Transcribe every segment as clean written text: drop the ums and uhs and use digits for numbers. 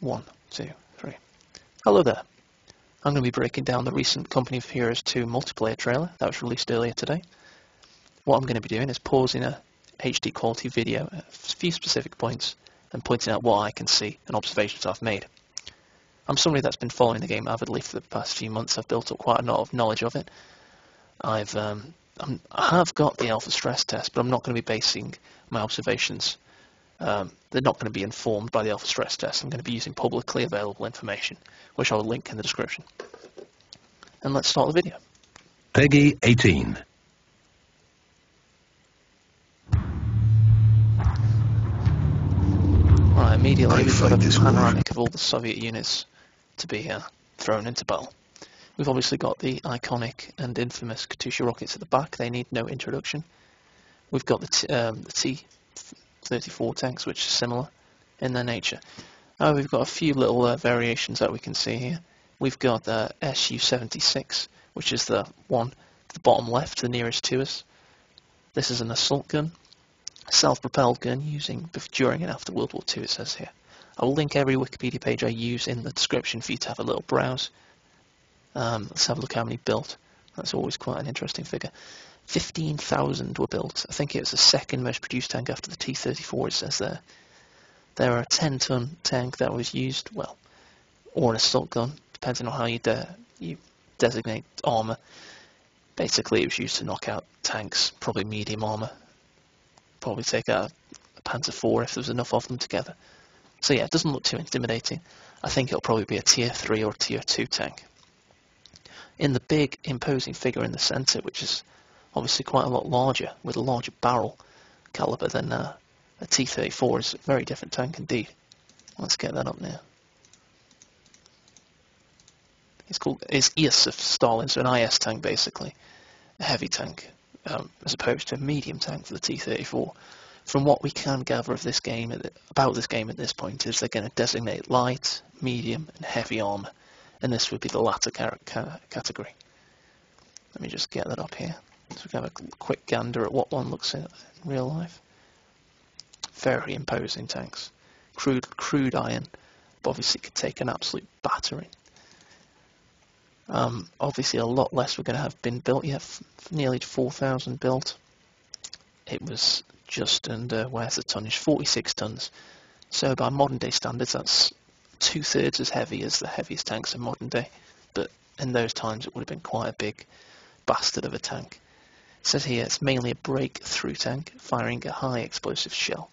1, 2, 3. Hello there. I'm going to be breaking down the recent Company of Heroes 2 multiplayer trailer that was released earlier today. What I'm going to be doing is pausing a HD quality video at a few specific points and pointing out what I can see and observations I've made. I'm somebody that's been following the game avidly for the past few months. I've built up quite a lot of knowledge of it. I have got the alpha stress test, but I'm not going to be basing my observations. They're not going to be informed by the alpha stress test. I'm going to be using publicly available information, which I'll link in the description. And let's start the video. Peggy 18. Right, immediately we've got a panoramic of all the Soviet units to be thrown into battle. We've obviously got the iconic and infamous Katyusha rockets at the back. They need no introduction. We've got the T-34 tanks, which are similar in their nature. We've got a few little variations that we can see here. We've got the Su-76, which is the one at the bottom left, the nearest to us. This is an assault gun, self-propelled gun using during and after World War II, it says here. I'll link every Wikipedia page I use in the description for you to have a little browse. Let's have a look how many built. That's always quite an interesting figure. 15,000 were built. I think it was the second most produced tank after the T-34, it says there. There are a 10-ton tank that was used, well, or an assault gun, depending on how you designate armour. Basically, it was used to knock out tanks, probably medium armour. Probably take out a Panzer IV if there was enough of them together. So yeah, it doesn't look too intimidating. I think it'll probably be a Tier 3 or Tier 2 tank. In the big, imposing figure in the centre, which is obviously quite a lot larger, with a larger barrel calibre than a T-34, is a very different tank indeed. Let's get that up now. It's IS of Stalin, so an IS tank basically, a heavy tank, as opposed to a medium tank for the T-34. From what we can gather of this game, about this game at this point, is they're going to designate light, medium, and heavy armour, and this would be the latter category. Let me just get that up here, so we can have a quick gander at what one looks in real life. Very imposing tanks, crude iron, but obviously could take an absolute battering. Obviously a lot less we're going to have been built yet, nearly 4,000 built. It was just under, where's the tonnage, 46 tons. So by modern day standards that's 2/3 as heavy as the heaviest tanks in modern day, but in those times it would have been quite a big bastard of a tank. It says here it's mainly a breakthrough tank, firing a high explosive shell,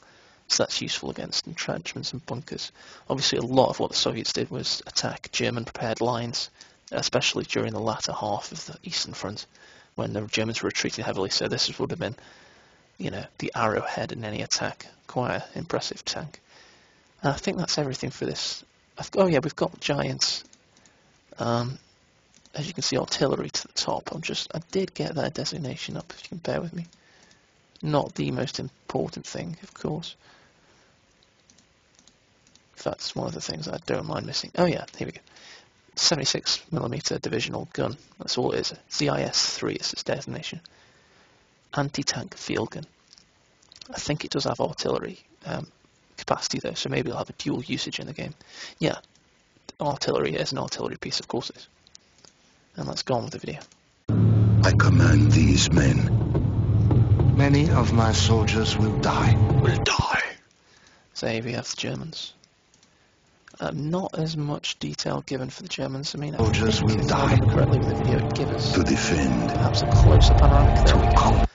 so that's useful against entrenchments and bunkers. Obviously a lot of what the Soviets did was attack German prepared lines, especially during the latter half of the Eastern Front, when the Germans were retreating heavily, so this would have been, you know, the arrowhead in any attack. Quite an impressive tank. I think that's everything for this. Oh yeah, we've got giants. As you can see, artillery to the top. I did get that designation up, if you can bear with me. Not the most important thing, of course. In fact, it's one of the things I don't mind missing. Oh yeah, here we go. 76mm divisional gun. That's all it is. ZIS-3 is its designation. Anti-tank field gun. I think it does have artillery capacity though, so maybe it'll have a dual usage in the game. Yeah, artillery is an artillery piece, of course it is. And let's go on with the video. I command these men. Many of my soldiers will die. So here we have the Germans. Not as much detail given for the Germans. I mean, Soldiers will die. Correctly with the video, it gives us To defend. perhaps a closer panoramic. There we go. Conquer.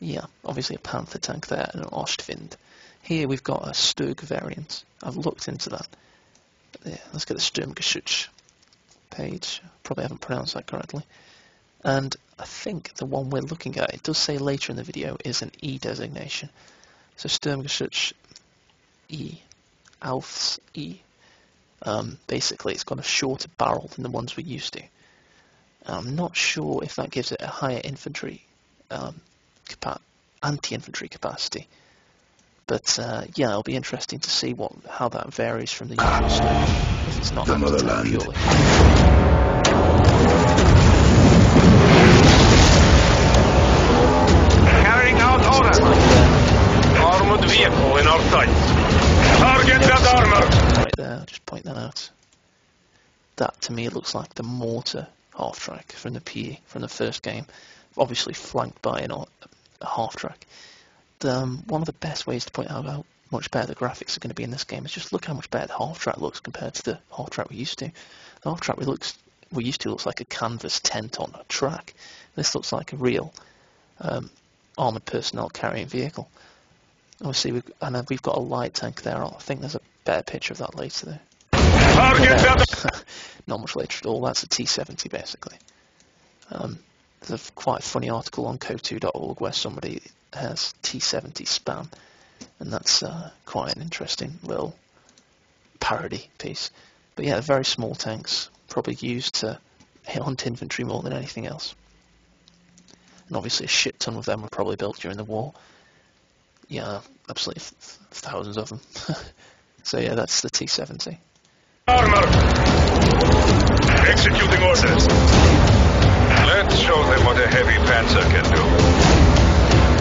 Yeah, obviously a Panther tank there and an Ostwind. Here we've got a Stug variant. I've looked into that. Yeah, let's get the Sturmgeschütz page. Probably haven't pronounced that correctly. And I think the one we're looking at, it does say later in the video, is an E designation. So Sturmgeschütz E, Alf's E. Basically it's got a shorter barrel than the ones we're used to. I'm not sure if that gives it a higher infantry anti-infantry capacity, but yeah, it'll be interesting to see how that varies from the usual stuff, if it's not anti-tank purely. Carrying out orders. Like, armored vehicle in our sights. Target that armor! Right there, I'll just point that out. That to me looks like the mortar half-track from the PE, from the first game. Obviously flanked by a half-track. One of the best ways to point out how much better the graphics are going to be in this game is just look how much better the half-track looks compared to the half-track we used to. The half-track we used to looks like a canvas tent on a track. This looks like a real armoured personnel carrying vehicle. Obviously, we've got a light tank there. I think there's a better picture of that later there. Not much later at all. That's a T-70 basically. There's a quite funny article on CoH2.org where somebody has T-70 spam, and that's quite an interesting little parody piece. But yeah, very small tanks, probably used to hunt infantry more than anything else. And obviously a shit ton of them were probably built during the war. Yeah, absolutely thousands of them. So yeah, that's the T-70. Armor! Executing orders. Let's show them what a heavy panzer can do.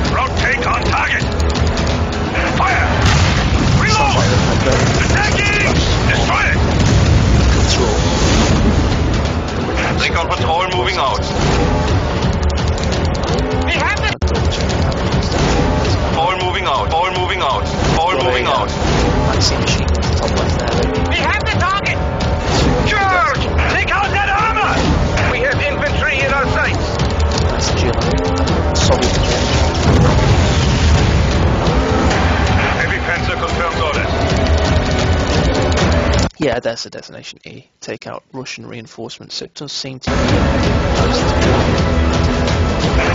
Rotate on target! Fire! Reload! Attacking! Destroy it! Recon patrol moving out. We have it! All moving out, all moving out, all moving out. Machine top left there. We have the target! Charge! Take out that armor! We have infantry in our sights. That's the German. Solid German. Heavy panzer confirmed orders. Yeah, that's the destination E. Take out Russian reinforcements. So it does seem to be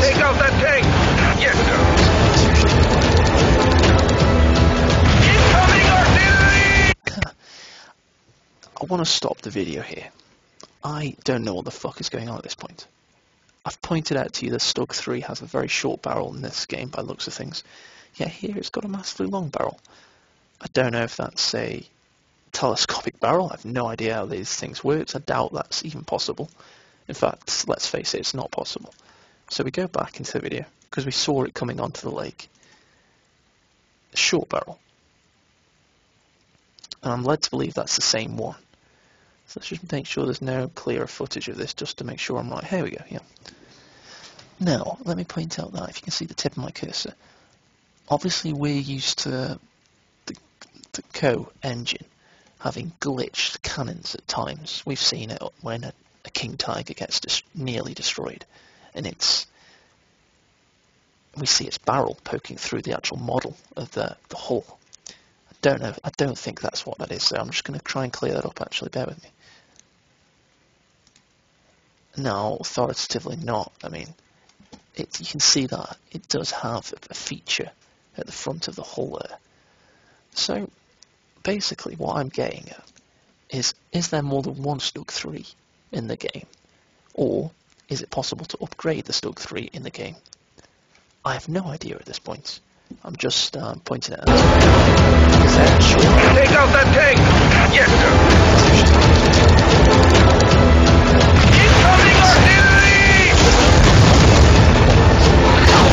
Take out that tank! Yes, sir. Incoming artillery! I want to stop the video here. I don't know what the fuck is going on at this point. I've pointed out to you that Stug 3 has a very short barrel in this game by the looks of things. Yeah, here it's got a massively long barrel. I don't know if that's a telescopic barrel. I have no idea how these things work. I doubt that's even possible. In fact, let's face it, it's not possible. So we go back into the video, because we saw it coming onto the lake. A short barrel. And I'm led to believe that's the same one. So let's just make sure there's no clearer footage of this, just to make sure I'm right. Here we go, yeah. Now, let me point out that, if you can see the tip of my cursor, obviously we're used to the CoH engine having glitched cannons at times. We've seen it when a King Tiger gets nearly destroyed, and we see its barrel poking through the actual model of the hull. I don't think that's what that is, so I'm just going to try and clear that up actually, bear with me. No, authoritatively not. I mean, you can see that it does have a feature at the front of the hull there. So, basically what I'm getting at is there more than one Stug 3 in the game? Or is it possible to upgrade the Stug 3 in the game? I have no idea at this point. I'm just pointing it out. Is that sure? Take out that tank! Yes, sir! Incoming artillery!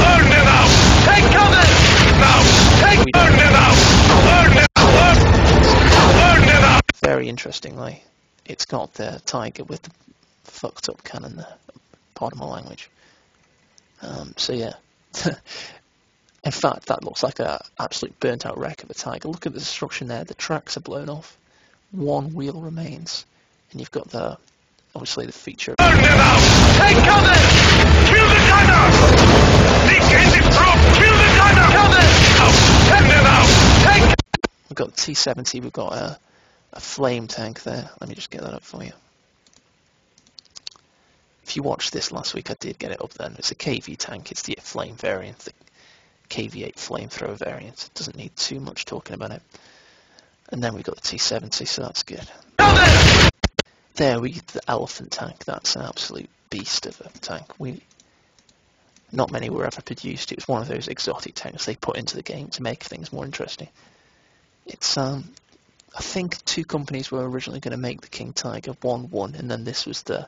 Burn them out! Take cover! Now! Burn them out! Burn them out! Burn them out! Very interestingly, it's got the Tiger with the fucked up cannon there. Pardon my language. So yeah. In fact, that looks like an absolute burnt out wreck of a Tiger. Look at the destruction there. The tracks are blown off. One wheel remains. And you've got obviously the feature. Burn them out! Take cover! Kill the gunner! Sink engine drop! Kill the gunner! Cover! Burn them out! Take. We've got the T-70. We've got a flame tank there. Let me just get that up for you. If you watched this last week, I did get it up then. It's a KV tank. It's the flame variant, the KV8 flamethrower variant. Doesn't need too much talking about it. And then we've got the T-70, so that's good. There we get the elephant tank. That's an absolute beast of a tank. Not many were ever produced. It was one of those exotic tanks they put into the game to make things more interesting. It's I think two companies were originally going to make the King Tiger. One won, and then this was the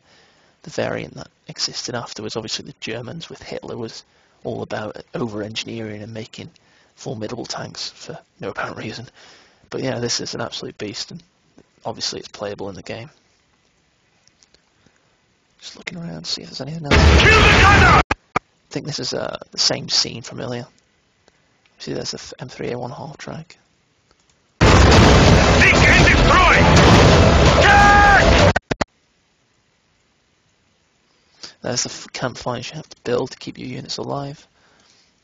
variant that existed afterwards. Obviously the Germans with Hitler was all about over-engineering and making formidable tanks for no apparent reason. But yeah, this is an absolute beast, and obviously it's playable in the game. Just looking around to see if there's anything else. I think this is the same scene from earlier. See, there's the M3A1 half track. Seek and destroy! There's the campfires you have to build to keep your units alive.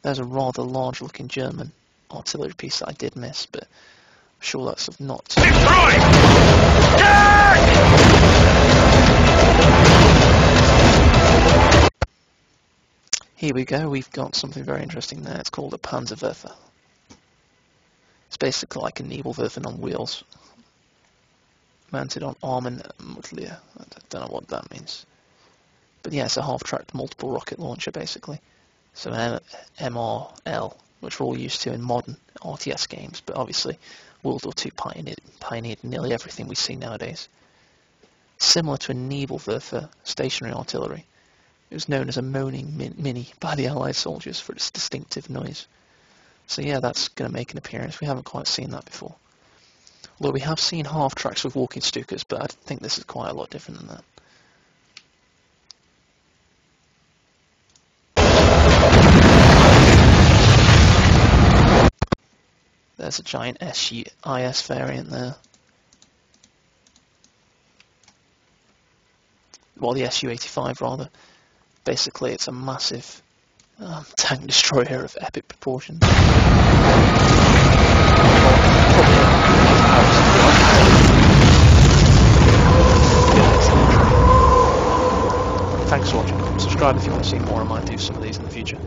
There's a rather large looking German artillery piece that I did miss, but I'm sure that's of not... Destroy! Here we go, we've got something very interesting there. It's called a Panzerwerfer. It's basically like a Nebelwerfer on wheels, mounted on arm and Mutlier. I don't know what that means. But yeah, it's a half-tracked multiple rocket launcher basically. So an MRL, which we're all used to in modern RTS games, but obviously World War II pioneered nearly everything we see nowadays. Similar to a Nebelwerfer stationary artillery, it was known as a moaning mini by the Allied soldiers for its distinctive noise. So yeah, that's going to make an appearance. We haven't quite seen that before. Although we have seen half-tracks with walking Stukas, but I think this is quite a lot different than that. There's a giant SUIS variant there. Well, the Su-85 rather. Basically, it's a massive tank destroyer of epic proportions. Thanks for watching. Subscribe if you want to see more. I might do some of these in the future.